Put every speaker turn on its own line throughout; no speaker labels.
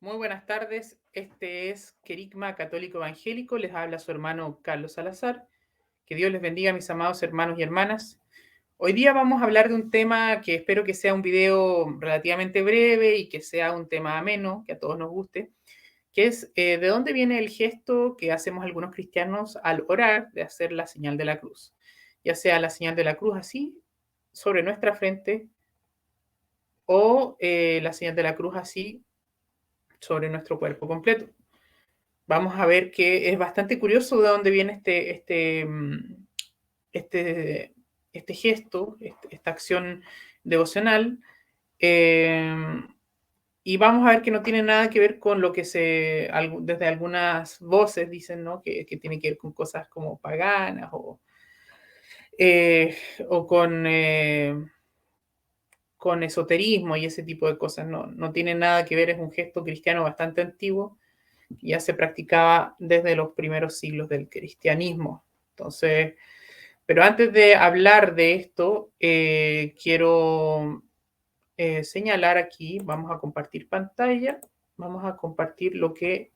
Muy buenas tardes, este es Querigma Católico Evangélico, les habla su hermano Carlos Salazar. Que Dios les bendiga, mis amados hermanos y hermanas. Hoy día vamos a hablar de un tema que espero que sea un video relativamente breve y que sea un tema ameno, que a todos nos guste, que es de dónde viene el gesto que hacemos algunos cristianos al orar de hacer la señal de la cruz, ya sea la señal de la cruz así sobre nuestra frente o la señal de la cruz así sobre nuestro cuerpo completo. Vamos a ver que es bastante curioso de dónde viene este, este gesto, esta acción devocional. eh, y vamos a ver que no tiene nada que ver con lo que desde algunas voces dicen, ¿no? Que tiene que ver con cosas como paganas eh, o con esoterismo y ese tipo de cosas. No, no tiene nada que ver, es un gesto cristiano bastante antiguo, ya se practicaba desde los primeros siglos del cristianismo. Entonces, pero antes de hablar de esto, quiero señalar aquí, vamos a compartir pantalla, vamos a compartir lo que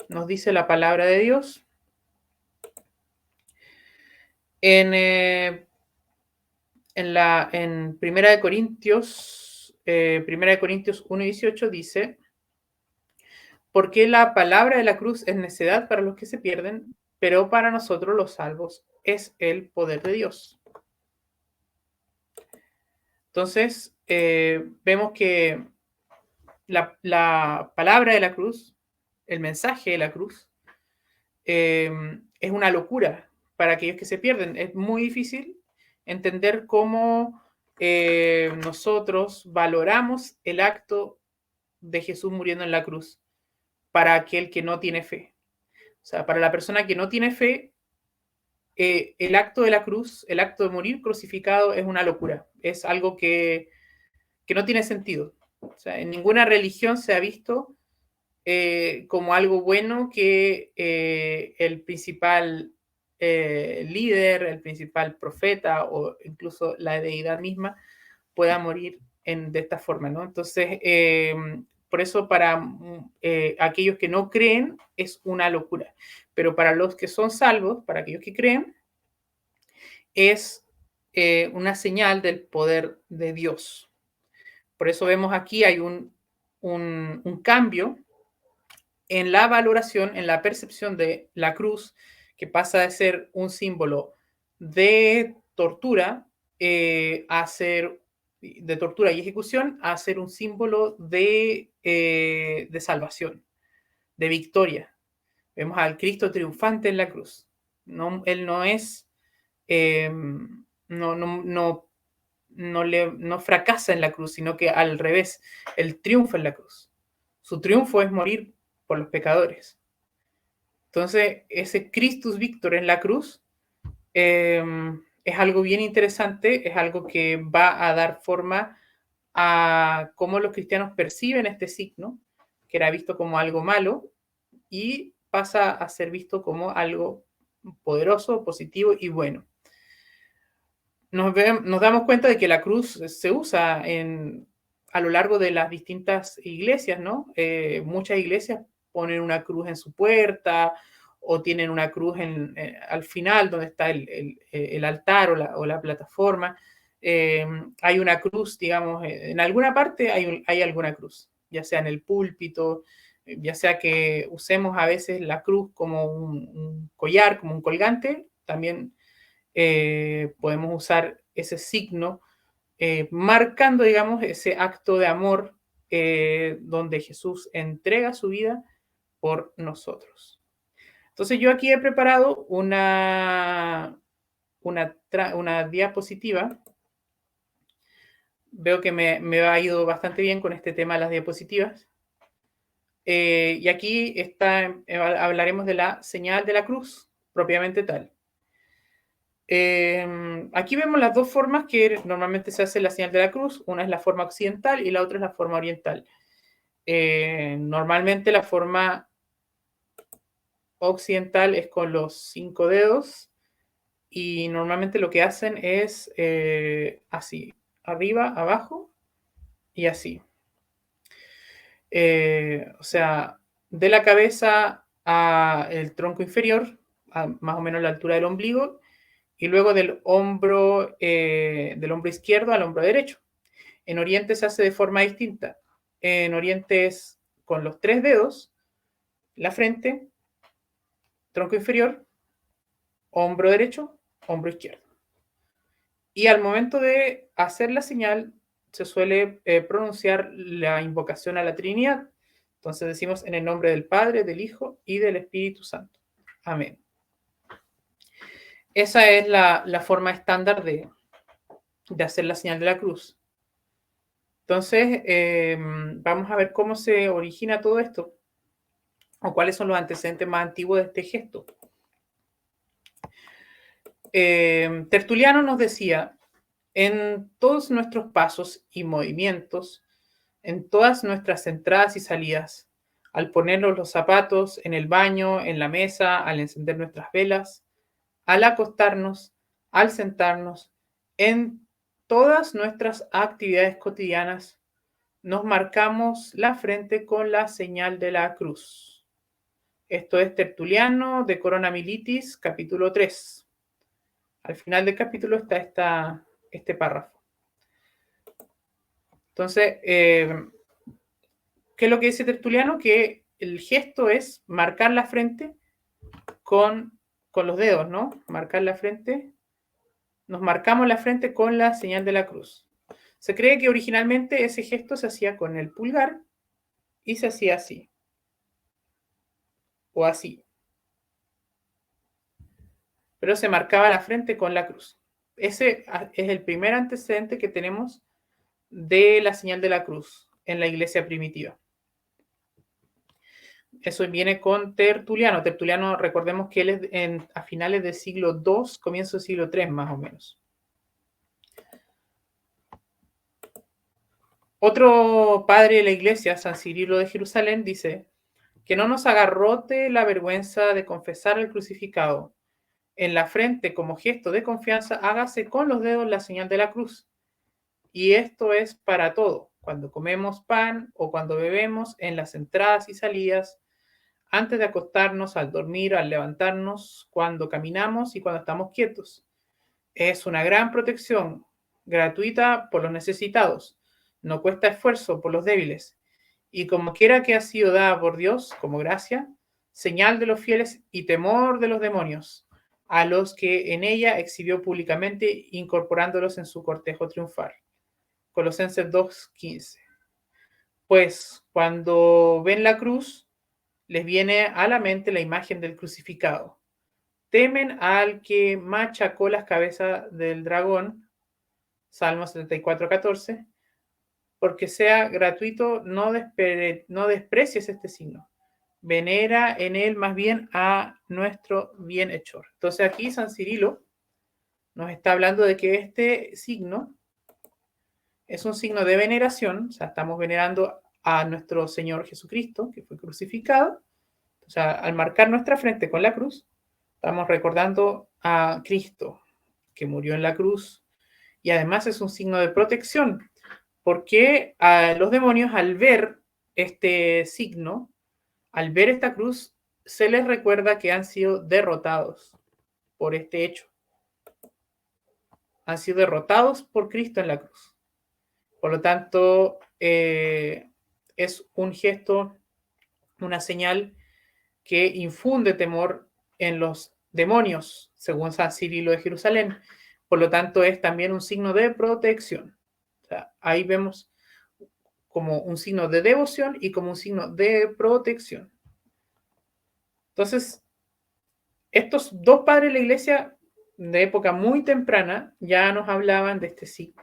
nos dice la palabra de Dios. En, en Primera de Corintios 1:18 dice, porque la palabra de la cruz es necedad para los que se pierden, pero para nosotros los salvos es el poder de Dios. Entonces, vemos que la palabra de la cruz, el mensaje de la cruz, es una locura para aquellos que se pierden. Es muy difícil entender cómo nosotros valoramos el acto de Jesús muriendo en la cruz para aquel que no tiene fe. O sea, para la persona que no tiene fe, el acto de la cruz, el acto de morir crucificado es una locura. Es algo que no tiene sentido. O sea, en ninguna religión se ha visto como algo bueno que el principal líder, el principal profeta o incluso la deidad misma pueda morir de esta forma, ¿no? Entonces, por eso para aquellos que no creen es una locura, pero para los que son salvos, para aquellos que creen, es una señal del poder de Dios. Por eso vemos aquí hay un cambio en la valoración, en la percepción de la cruz, que pasa de ser un símbolo de tortura a ser de tortura y ejecución a ser un símbolo de salvación, de victoria. Vemos al Cristo triunfante en la cruz. No, él no es, no fracasa en la cruz, sino que al revés, él triunfa en la cruz. Su triunfo es morir por los pecadores. Entonces, ese Christus Victor en la cruz es algo bien interesante, es algo que va a dar forma a cómo los cristianos perciben este signo, que era visto como algo malo, y pasa a ser visto como algo poderoso, positivo y bueno. Nos damos cuenta de que la cruz se usa a lo largo de las distintas iglesias, ¿no? Muchas iglesias ponen una cruz en su puerta o tienen una cruz al final donde está el altar o la plataforma. Hay una cruz, digamos, en alguna parte hay alguna cruz, ya sea en el púlpito, ya sea que usemos a veces la cruz como un collar, como un colgante, también podemos usar ese signo marcando, digamos, ese acto de amor donde Jesús entrega su vida por nosotros. Entonces yo aquí he preparado una diapositiva. Veo que me ha ido bastante bien con este tema de las diapositivas. Y aquí hablaremos de la señal de la cruz, propiamente tal. Aquí vemos las dos formas que normalmente se hace la señal de la cruz. Una es la forma occidental y la otra es la forma oriental. Normalmente la forma occidental es con los 5 dedos y normalmente lo que hacen es así, arriba, abajo y así. O sea, de la cabeza al tronco inferior, a más o menos la altura del ombligo, y luego del hombro izquierdo al hombro derecho. En Oriente se hace de forma distinta. En Oriente es con los 3 dedos, la frente, tronco inferior, hombro derecho, hombro izquierdo. Y al momento de hacer la señal, se suele pronunciar la invocación a la Trinidad. Entonces decimos en el nombre del Padre, del Hijo y del Espíritu Santo. Amén. Esa es la forma estándar de hacer la señal de la cruz. Entonces, vamos a ver cómo se origina todo esto o cuáles son los antecedentes más antiguos de este gesto. Tertuliano nos decía, en todos nuestros pasos y movimientos, en todas nuestras entradas y salidas, al ponernos los zapatos en el baño, en la mesa, al encender nuestras velas, al acostarnos, al sentarnos, en todas nuestras actividades cotidianas, nos marcamos la frente con la señal de la cruz. Esto es Tertuliano de Corona Militis, capítulo 3. Al final del capítulo está este párrafo. Entonces, ¿qué es lo que dice Tertuliano? Que el gesto es marcar la frente con los dedos, ¿no? Marcar la frente. Nos marcamos la frente con la señal de la cruz. Se cree que originalmente ese gesto se hacía con el pulgar y se hacía así. O así. Pero se marcaba la frente con la cruz. Ese es el primer antecedente que tenemos de la señal de la cruz en la iglesia primitiva. Eso viene con Tertuliano. Tertuliano, recordemos que él es a finales del siglo II, comienzo del siglo III más o menos. Otro padre de la iglesia, San Cirilo de Jerusalén, dice que no nos agarrote la vergüenza de confesar al crucificado. En la frente, como gesto de confianza, hágase con los dedos la señal de la cruz. Y esto es para todo, cuando comemos pan o cuando bebemos, en las entradas y salidas, antes de acostarnos, al dormir, al levantarnos, cuando caminamos y cuando estamos quietos. Es una gran protección, gratuita por los necesitados, no cuesta esfuerzo por los débiles, y como quiera que ha sido dada por Dios como gracia, señal de los fieles y temor de los demonios, a los que en ella exhibió públicamente, incorporándolos en su cortejo triunfal. Colosenses 2:15. Pues cuando ven la cruz, les viene a la mente la imagen del crucificado. Temen al que machacó las cabezas del dragón, Salmo 74:14, porque sea gratuito, no desprecies este signo. Venera en él más bien a nuestro bienhechor. Entonces aquí San Cirilo nos está hablando de que este signo es un signo de veneración, o sea, estamos venerando a nuestro Señor Jesucristo, que fue crucificado. O sea, al marcar nuestra frente con la cruz, estamos recordando a Cristo, que murió en la cruz, y además es un signo de protección, porque a los demonios al ver este signo, al ver esta cruz, se les recuerda que han sido derrotados por este hecho. Han sido derrotados por Cristo en la cruz. Por lo tanto, es un gesto, una señal que infunde temor en los demonios, según San Cirilo de Jerusalén. Por lo tanto, es también un signo de protección. O sea, ahí vemos como un signo de devoción y como un signo de protección. Entonces, estos dos padres de la iglesia de época muy temprana ya nos hablaban de este signo.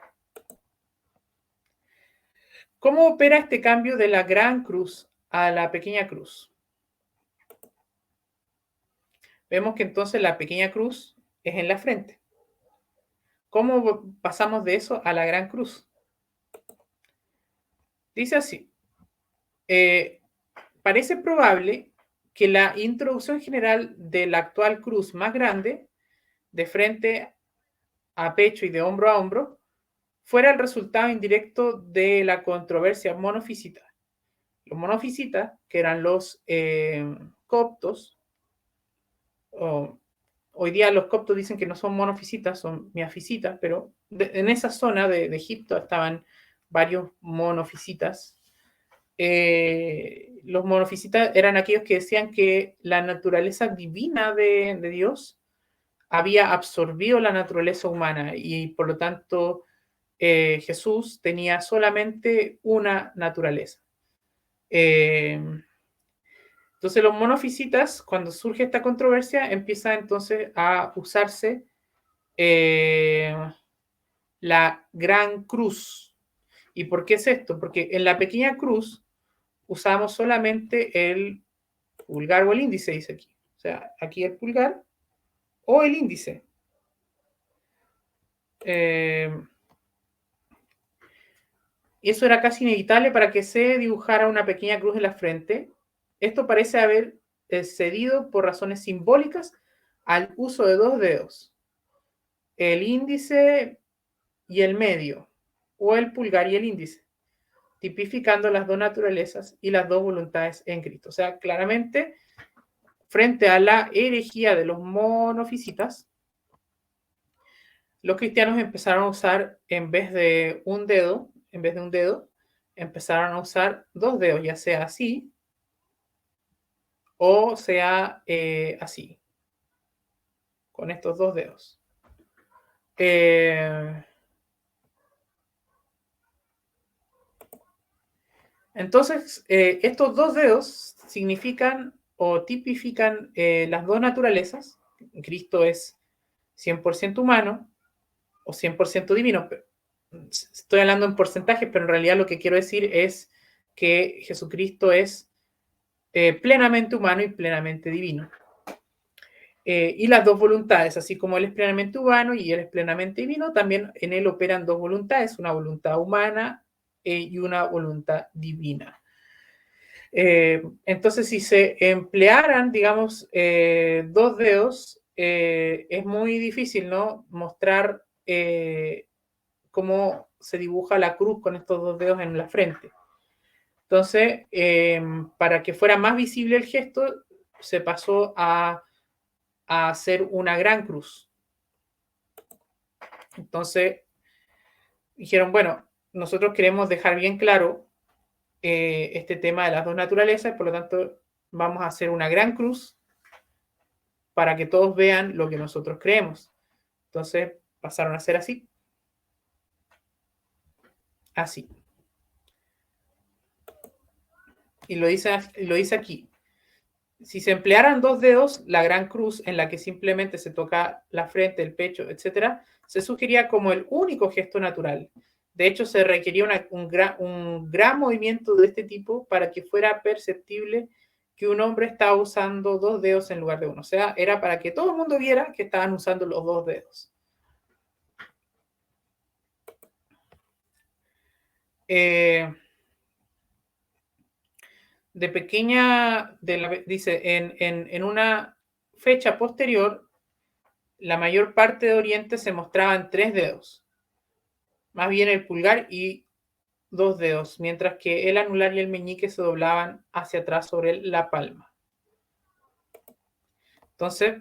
¿Cómo opera este cambio de la gran cruz a la pequeña cruz? Vemos que entonces la pequeña cruz es en la frente. ¿Cómo pasamos de eso a la gran cruz? Dice así, parece probable que la introducción general de la actual cruz más grande, de frente a pecho y de hombro a hombro, fuera el resultado indirecto de la controversia monofisita. Los monofisitas, que eran los coptos, hoy día los coptos dicen que no son monofisitas, son miafisitas, pero en esa zona de Egipto estaban varios monofisitas. Los monofisitas eran aquellos que decían que la naturaleza divina de Dios había absorbido la naturaleza humana y por lo tanto Jesús tenía solamente una naturaleza. Entonces los monofisitas, cuando surge esta controversia, empieza entonces a usarse la gran cruz. ¿Y por qué es esto? Porque en la pequeña cruz usamos solamente el pulgar o el índice, dice aquí. O sea, aquí el pulgar o el índice. Y eso era casi inevitable para que se dibujara una pequeña cruz en la frente. Esto parece haber cedido por razones simbólicas al uso de dos dedos, el índice y el medio, o el pulgar y el índice, tipificando las dos naturalezas y las dos voluntades en Cristo. O sea, claramente, frente a la herejía de los monofisitas, los cristianos empezaron a usar, en vez de un dedo, empezaron a usar dos dedos, ya sea así o sea así, con estos dos dedos. Entonces, estos dos dedos significan o tipifican las dos naturalezas. Cristo es 100% humano o 100% divino. Estoy hablando en porcentajes, pero en realidad lo que quiero decir es que Jesucristo es plenamente humano y plenamente divino. Y las dos voluntades, así como Él es plenamente humano y Él es plenamente divino, también en Él operan dos voluntades, una voluntad humana y una voluntad divina. Entonces, si se emplearan, digamos, dos dedos, es muy difícil, ¿no? Mostrar cómo se dibuja la cruz con estos dos dedos en la frente. Entonces, para que fuera más visible el gesto, se pasó a hacer una gran cruz. Entonces, dijeron, bueno, nosotros queremos dejar bien claro este tema de las dos naturalezas, por lo tanto, vamos a hacer una gran cruz para que todos vean lo que nosotros creemos. Entonces, pasaron a ser así. Así. Y lo dice aquí. Si se emplearan dos dedos, la gran cruz en la que simplemente se toca la frente, el pecho, etc., se sugería como el único gesto natural. De hecho, se requería un gran movimiento de este tipo para que fuera perceptible que un hombre estaba usando dos dedos en lugar de uno. O sea, era para que todo el mundo viera que estaban usando los dos dedos. De pequeña, dice, en una fecha posterior, la mayor parte de Oriente se mostraban tres dedos, más bien el pulgar y dos dedos, mientras que el anular y el meñique se doblaban hacia atrás sobre la palma. Entonces,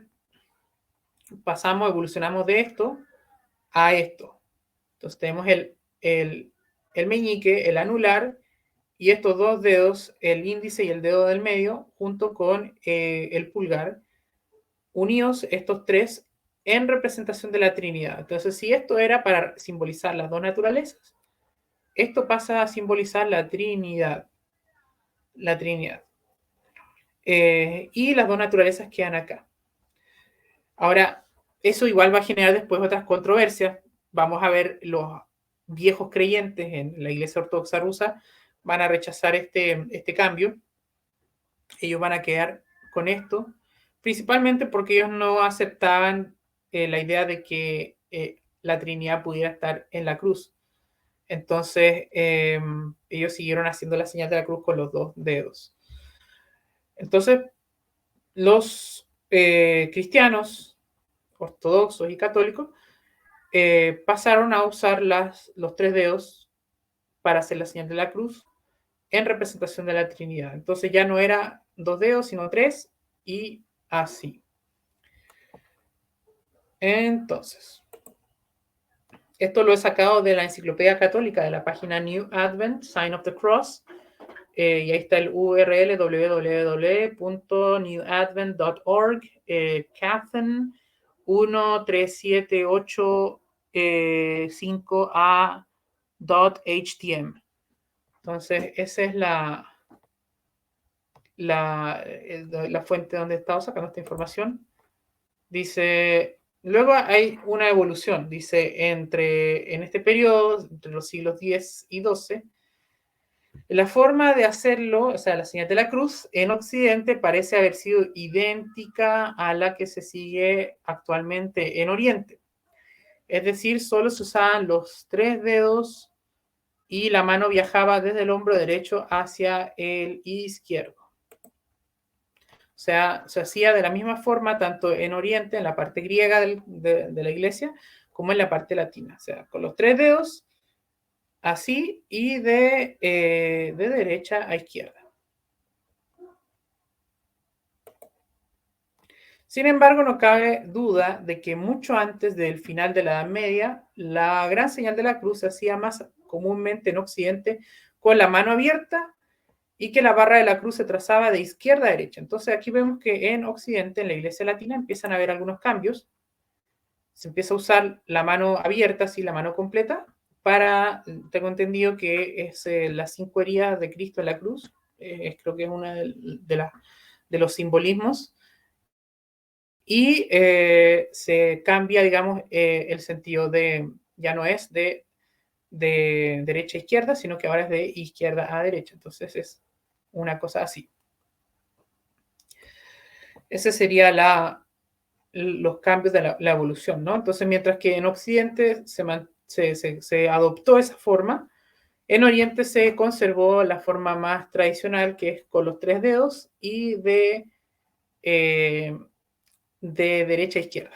evolucionamos de esto a esto. Entonces tenemos el meñique, el anular, y estos dos dedos, el índice y el dedo del medio, junto con el pulgar, unidos estos tres en representación de la Trinidad. Entonces, si esto era para simbolizar las dos naturalezas, esto pasa a simbolizar la Trinidad. La Trinidad. Y las dos naturalezas quedan acá. Ahora, eso igual va a generar después otras controversias. Vamos a ver los viejos creyentes en la Iglesia Ortodoxa rusa van a rechazar este cambio. Ellos van a quedar con esto, principalmente porque ellos no aceptaban la idea de que la Trinidad pudiera estar en la cruz. Entonces, ellos siguieron haciendo la señal de la cruz con los dos dedos. Entonces, los cristianos ortodoxos y católicos pasaron a usar los tres dedos para hacer la señal de la cruz, en representación de la Trinidad. Entonces ya no era 2 dedos, sino 3 y así. Entonces, esto lo he sacado de la Enciclopedia Católica, de la página New Advent, Sign of the Cross, y ahí está el URL www.newadvent.org, Cathen 13785A.htm. Entonces, esa es la fuente donde he estado sacando esta información. Dice, luego hay una evolución, dice, en este periodo, entre los siglos X y XII, la forma de hacerlo, o sea, la señal de la cruz, en Occidente parece haber sido idéntica a la que se sigue actualmente en Oriente. Es decir, solo se usaban los 3 dedos y la mano viajaba desde el hombro derecho hacia el izquierdo. O sea, se hacía de la misma forma tanto en Oriente, en la parte griega de la iglesia, como en la parte latina. O sea, con los 3 dedos, así, y de derecha a izquierda. Sin embargo, no cabe duda de que mucho antes del final de la Edad Media, la gran señal de la cruz se hacía más comúnmente en Occidente con la mano abierta y que la barra de la cruz se trazaba de izquierda a derecha. Entonces aquí vemos que en Occidente, en la Iglesia Latina, empiezan a haber algunos cambios. Se empieza a usar la mano abierta, así la mano completa, para, tengo entendido que es las 5 heridas de Cristo en la cruz, creo que es una de los simbolismos, y se cambia, digamos, el sentido ya no es de derecha a izquierda, sino que ahora es de izquierda a derecha. Entonces es una cosa así. Ese sería los cambios de la evolución, ¿no? Entonces, mientras que en Occidente se adoptó esa forma, en Oriente se conservó la forma más tradicional, que es con los 3 dedos y de derecha a izquierda.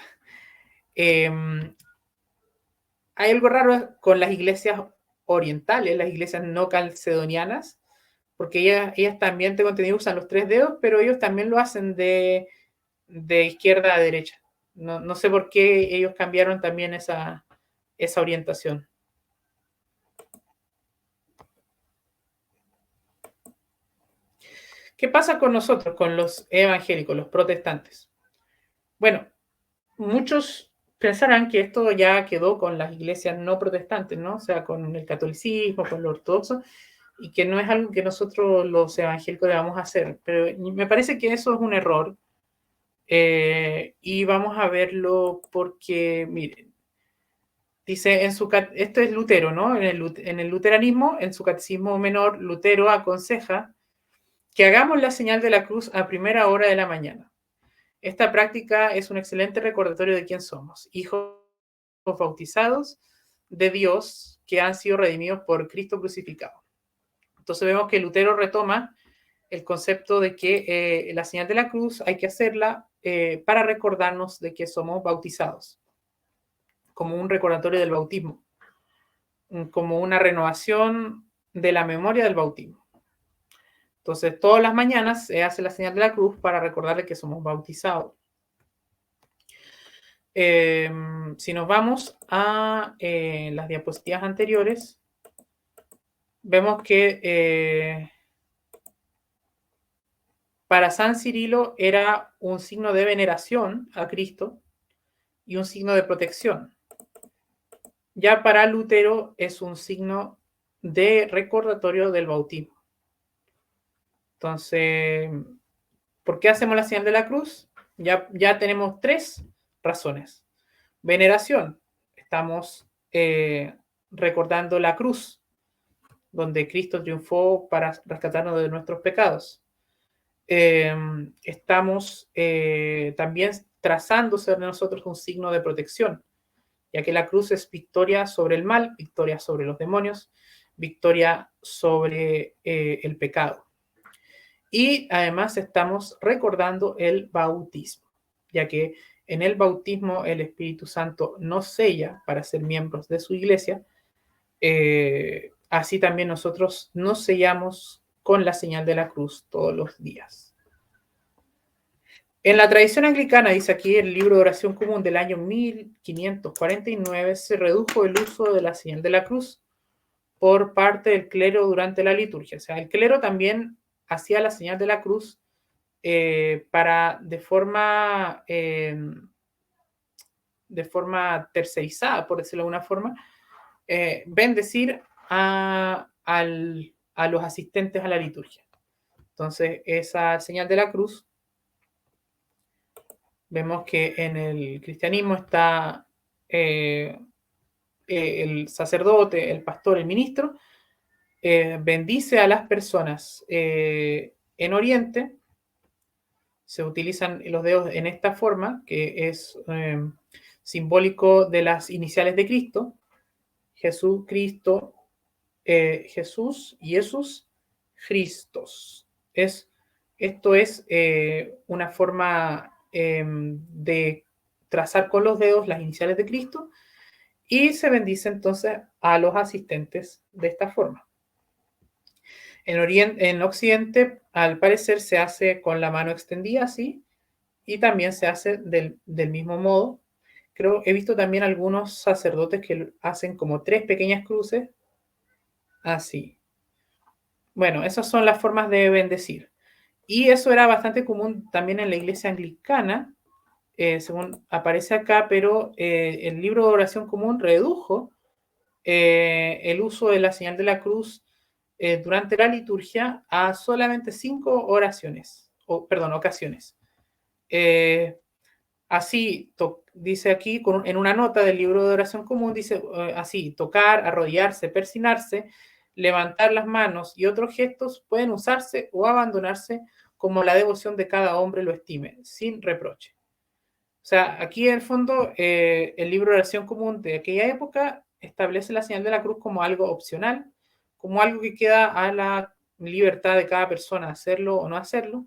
Hay algo raro con las iglesias orientales, las iglesias no calcedonianas, porque ellas también, tengo entendido, usan los 3 dedos, pero ellos también lo hacen de izquierda a derecha. No sé por qué ellos cambiaron también esa orientación. ¿Qué pasa con nosotros, con los evangélicos, los protestantes? Bueno, muchos pensarán que esto ya quedó con las iglesias no protestantes, ¿no? O sea, con el catolicismo, con lo ortodoxo, y que no es algo que nosotros los evangélicos debamos hacer. Pero me parece que eso es un error. Y vamos a verlo porque, miren, dice, esto es Lutero, ¿no? En el luteranismo, en su catecismo menor, Lutero aconseja que hagamos la señal de la cruz a primera hora de la mañana. Esta práctica es un excelente recordatorio de quién somos, hijos bautizados de Dios que han sido redimidos por Cristo crucificado. Entonces vemos que Lutero retoma el concepto de que la señal de la cruz hay que hacerla para recordarnos de que somos bautizados, como un recordatorio del bautismo, como una renovación de la memoria del bautismo. Entonces, todas las mañanas se hace la señal de la cruz para recordarle que somos bautizados. Si nos vamos a las diapositivas anteriores, vemos que para San Cirilo era un signo de veneración a Cristo y un signo de protección. Ya para Lutero es un signo de recordatorio del bautismo. Entonces, ¿por qué hacemos la señal de la cruz? Ya tenemos 3 razones. Veneración. Estamos recordando la cruz, donde Cristo triunfó para rescatarnos de nuestros pecados. Estamos también trazando sobre nosotros un signo de protección, ya que la cruz es victoria sobre el mal, victoria sobre los demonios, victoria sobre el pecado. Y además estamos recordando el bautismo, ya que en el bautismo el Espíritu Santo nos sella para ser miembros de su iglesia. Así también nosotros nos sellamos con la señal de la cruz todos los días. En la tradición anglicana, dice aquí el libro de oración común del año 1549, se redujo el uso de la señal de la cruz por parte del clero durante la liturgia. O sea, el clero también hacía la señal de la cruz para de forma tercerizada, por decirlo de alguna forma, bendecir a los asistentes a la liturgia. Entonces, esa señal de la cruz, vemos que en el cristianismo está el sacerdote, el pastor, el ministro, bendice a las personas. En Oriente se utilizan los dedos en esta forma, que es simbólico de las iniciales de Cristo. Jesús, Cristo, Jesús, Jesús, Christos. Esto es una forma de trazar con los dedos las iniciales de Cristo y se bendice entonces a los asistentes de esta forma. En Occidente, al parecer, se hace con la mano extendida así y también se hace del mismo modo. Creo, he visto también algunos sacerdotes que hacen como 3 pequeñas cruces así. Bueno, esas son las formas de bendecir. Y eso era bastante común también en la iglesia anglicana, según aparece acá, pero el libro de oración común redujo el uso de la señal de la cruz durante la liturgia a solamente 5 ocasiones. Así, dice aquí, en una nota del libro de oración común, dice así: tocar, arrodillarse, persinarse, levantar las manos y otros gestos pueden usarse o abandonarse como la devoción de cada hombre lo estime, sin reproche. O sea, aquí en el fondo, el libro de oración común de aquella época establece la señal de la cruz como algo opcional, como algo que queda a la libertad de cada persona hacerlo o no hacerlo,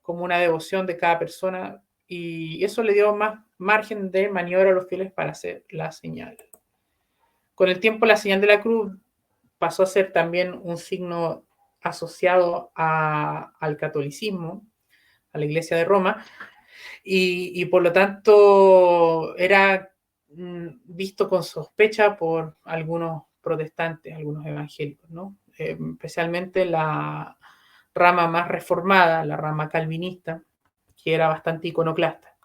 como una devoción de cada persona, y eso le dio más margen de maniobra a los fieles para hacer la señal. Con el tiempo, la señal de la cruz pasó a ser también un signo asociado al catolicismo, a la Iglesia de Roma, y por lo tanto era visto con sospecha por algunos protestantes, algunos evangélicos, ¿no? Especialmente la rama más reformada, la rama calvinista, que era bastante iconoclasta.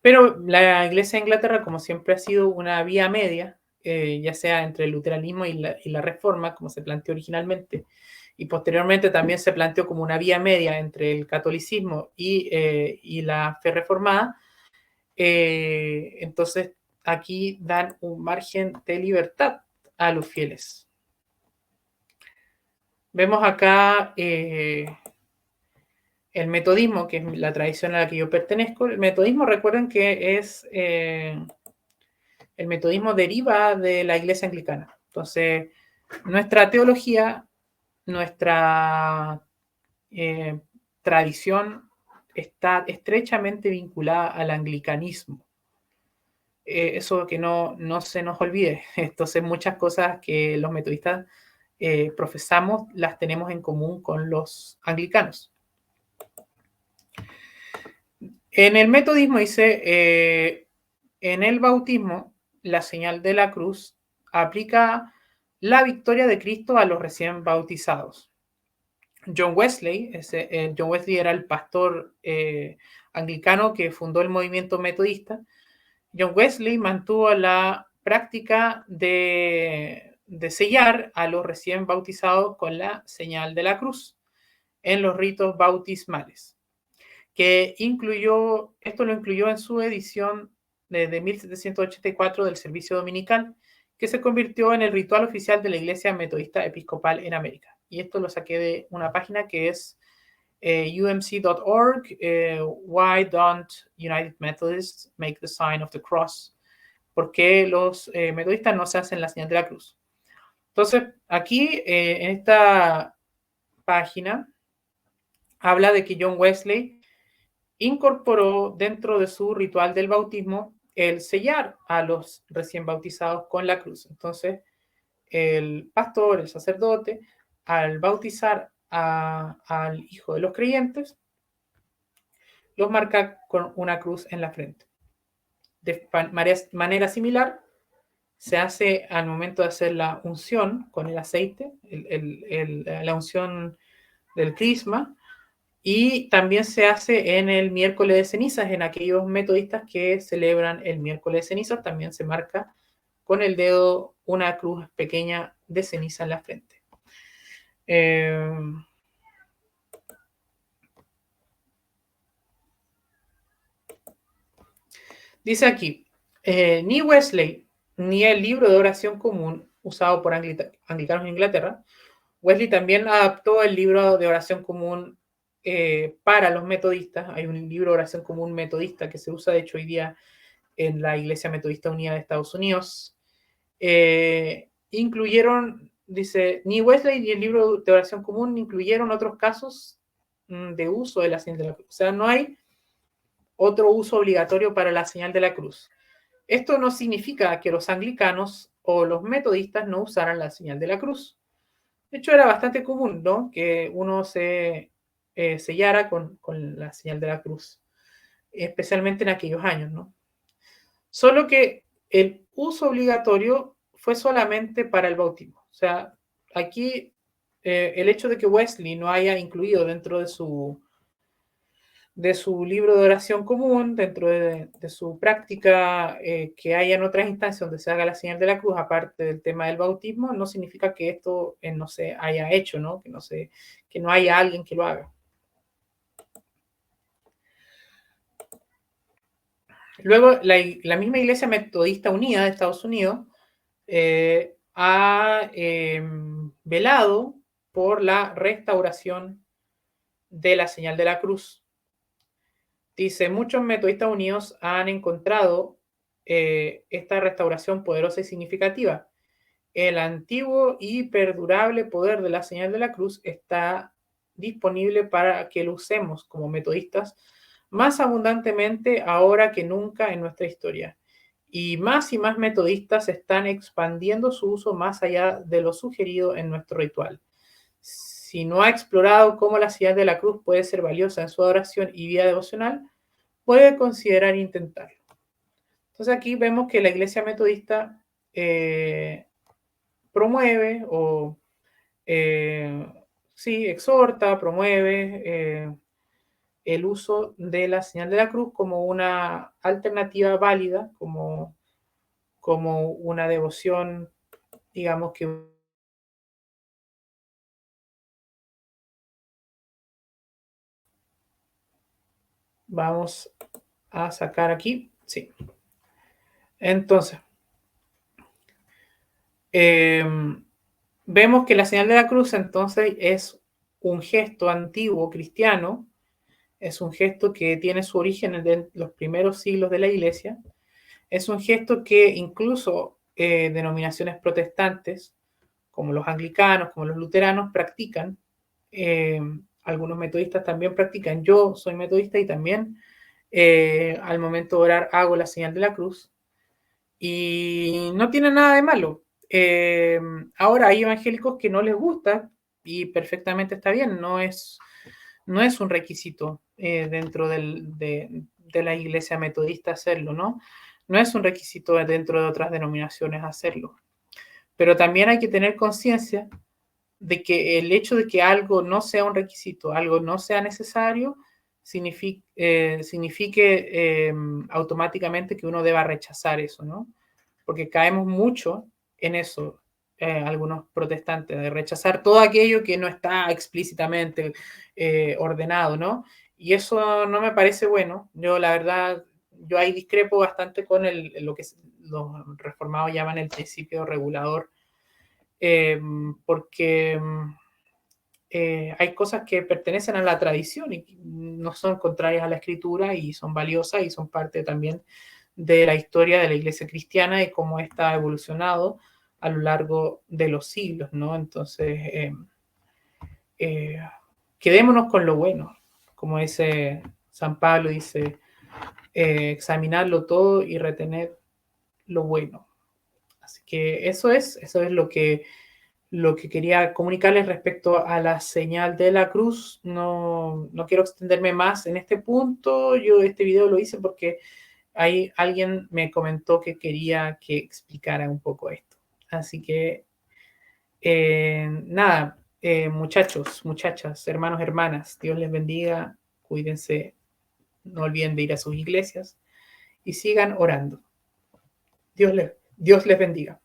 Pero la Iglesia de Inglaterra, como siempre, ha sido una vía media, ya sea entre el luteranismo y la reforma, como se planteó originalmente, y posteriormente también se planteó como una vía media entre el catolicismo y la fe reformada. Entonces, aquí dan un margen de libertad a los fieles. Vemos acá el metodismo, que es la tradición a la que yo pertenezco. El metodismo, recuerden que el metodismo deriva de la iglesia anglicana. Entonces, nuestra teología, nuestra tradición está estrechamente vinculada al anglicanismo. Eso que no se nos olvide. Entonces, muchas cosas que los metodistas profesamos las tenemos en común con los anglicanos. En el metodismo dice, en el bautismo, la señal de la cruz aplica la victoria de Cristo a los recién bautizados. John Wesley era el pastor anglicano que fundó el movimiento metodista. John Wesley mantuvo la práctica de sellar a los recién bautizados con la señal de la cruz en los ritos bautismales, que esto lo incluyó en su edición de 1784 del servicio dominical, que se convirtió en el ritual oficial de la Iglesia Metodista Episcopal en América. Y esto lo saqué de una página que es umc.org, Why Don't United Methodists Make the Sign of the Cross? ¿Por qué los metodistas no se hacen la señal de la cruz? Entonces, aquí en esta página habla de que John Wesley incorporó dentro de su ritual del bautismo el sellar a los recién bautizados con la cruz. Entonces, el pastor, el sacerdote, al bautizar al hijo de los creyentes, los marca con una cruz en la frente. De manera similar, se hace al momento de hacer la unción con el aceite, la unción del crisma, y también se hace en el miércoles de cenizas, en aquellos metodistas que celebran el miércoles de cenizas, también se marca con el dedo una cruz pequeña de ceniza en la frente. Dice aquí, ni Wesley ni el libro de oración común usado por anglicanos en Inglaterra. Wesley también adaptó el libro de oración común para los metodistas. Hay un libro de oración común metodista que se usa, de hecho, hoy día en la Iglesia Metodista Unida de Estados Unidos. Incluyeron, dice, ni Wesley ni el libro de oración común incluyeron otros casos de uso de la señal de la cruz. O sea, no hay otro uso obligatorio para la señal de la cruz. Esto no significa que los anglicanos o los metodistas no usaran la señal de la cruz. De hecho, era bastante común, ¿no?, que uno se sellara con la señal de la cruz, especialmente en aquellos años, ¿no? Solo que el uso obligatorio fue solamente para el bautismo. O sea, aquí el hecho de que Wesley no haya incluido dentro de su libro de oración común, dentro de su práctica, que haya en otras instancias donde se haga la señal de la cruz, aparte del tema del bautismo, no significa que esto no se haya hecho, ¿no? Que no haya alguien que lo haga. Luego, la misma Iglesia Metodista Unida de Estados Unidos ha velado por la restauración de la señal de la cruz. Dice, muchos metodistas unidos han encontrado esta restauración poderosa y significativa. El antiguo y perdurable poder de la señal de la cruz está disponible para que lo usemos como metodistas más abundantemente ahora que nunca en nuestra historia. Y más metodistas están expandiendo su uso más allá de lo sugerido en nuestro ritual. Si no ha explorado cómo la señal de la cruz puede ser valiosa en su adoración y vida devocional, puede considerar intentarlo. Entonces aquí vemos que la Iglesia Metodista promueve o exhorta, promueve el uso de la señal de la cruz como una alternativa válida, como una devoción, digamos que vamos a sacar aquí. Sí. Entonces, vemos que la señal de la cruz entonces es un gesto antiguo cristiano, es un gesto que tiene su origen en los primeros siglos de la Iglesia, es un gesto que incluso denominaciones protestantes, como los anglicanos, como los luteranos, practican. Algunos metodistas también practican. Yo soy metodista y también al momento de orar hago la señal de la cruz. Y no tiene nada de malo. Ahora hay evangélicos que no les gusta y perfectamente está bien, no es un requisito dentro de la iglesia metodista hacerlo, ¿no? No es un requisito dentro de otras denominaciones hacerlo. Pero también hay que tener conciencia de que el hecho de que algo no sea un requisito, algo no sea necesario, signifique automáticamente que uno deba rechazar eso, ¿no? Porque caemos mucho en eso, algunos protestantes, de rechazar todo aquello que no está explícitamente ordenado, ¿no? Y eso no me parece bueno. Yo, la verdad, yo ahí discrepo bastante con lo que los reformados llaman el principio regulador, porque hay cosas que pertenecen a la tradición y no son contrarias a la escritura y son valiosas y son parte también de la historia de la iglesia cristiana y cómo está evolucionado a lo largo de los siglos, ¿no? Entonces, quedémonos con lo bueno, como dice San Pablo, dice, examinarlo todo y retener lo bueno. Así que eso es lo que lo que quería comunicarles respecto a la señal de la cruz. No quiero extenderme más en este punto. Yo este video lo hice porque alguien me comentó que quería que explicara un poco esto. Así que, nada, muchachos, muchachas, hermanos, hermanas, Dios les bendiga, cuídense, no olviden de ir a sus iglesias y sigan orando. Dios les bendiga.